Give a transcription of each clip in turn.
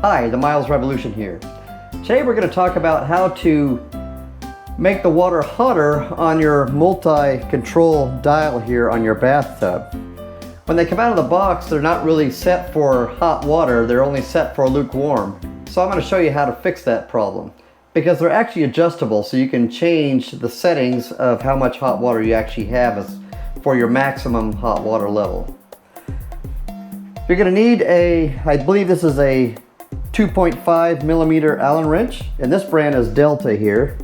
Hi, the Miles Revolution here. Today we're going to talk about how to make the water hotter on your multi-control dial here on your bathtub. When they come out of the box, they're not really set for hot water, they're only set for lukewarm. So I'm going to show you how to fix that problem. Because they're actually adjustable, so you can change the settings of how much hot water you actually have for your maximum hot water level. You're going to need I believe this is a 2.5 millimeter Allen wrench, and this brand is Delta here.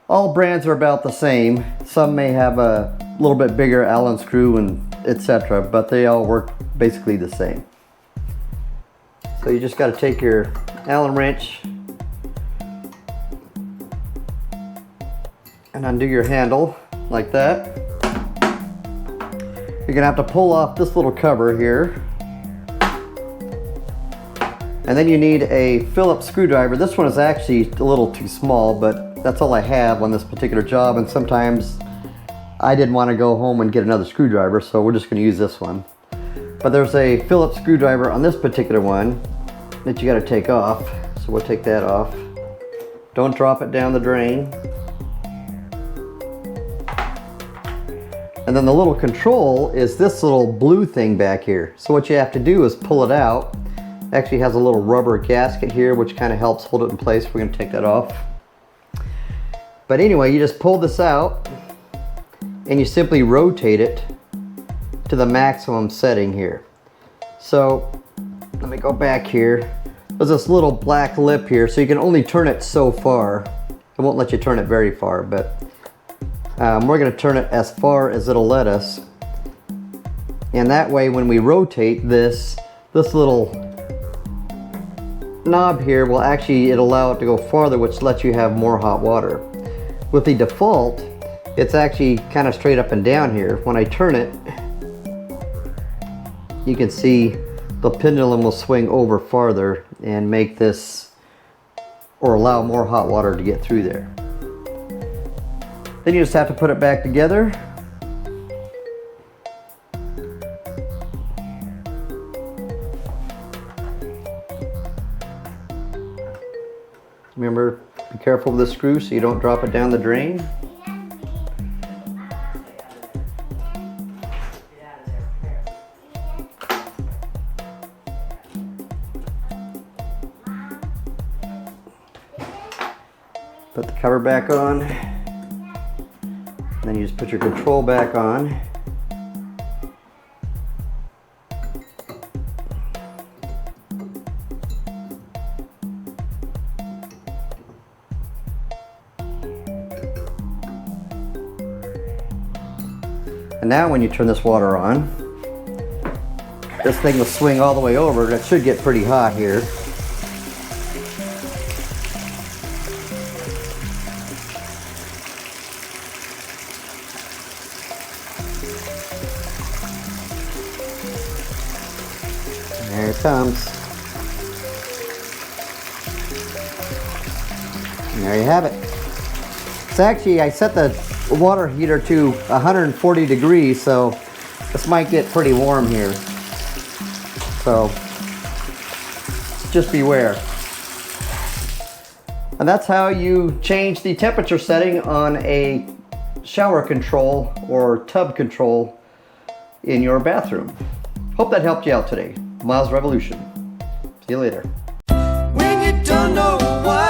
All brands are about the same. Some may have a little bit bigger Allen screw and etc., but they all work basically the same. So you just got to take your Allen wrench and undo your handle like that. You're gonna have to pull off this little cover here. And then you need a Phillips screwdriver. This one is actually a little too small, but that's all I have on this particular job, and sometimes I didn't want to go home and get another screwdriver, so we're just gonna use this one. But there's a Phillips screwdriver on this particular one that you gotta take off. So we'll take that off. Don't drop it down the drain. And then the little control is this little blue thing back here. So what you have to do is pull it out. It actually has a little rubber gasket here which kind of helps hold it in place. We're going to take that off. But anyway, you just pull this out and you simply rotate it to the maximum setting here. So let me go back here. There's this little black lip here, so you can only turn it so far. It won't let you turn it very far, but we're going to turn it as far as it'll let us. And that way when we rotate this little knob here will actually allow it to go farther, which lets you have more hot water. With the default, it's actually kind of straight up and down here. When I turn it, you can see the pendulum will swing over farther and make this, or allow more hot water to get through there. Then you just have to put it back together. Remember, be careful with the screw so you don't drop it down the drain. Put the cover back on. Then you just put your control back on. And now when you turn this water on, this thing will swing all the way over, and it should get pretty hot here. There it comes. And there you have it. It's actually, I set the water heater to 140 degrees, so this might get pretty warm here. So just beware. And that's how you change the temperature setting on a shower control or tub control in your bathroom. Hope that helped you out today. Miles Revolution. See you later. When you don't know what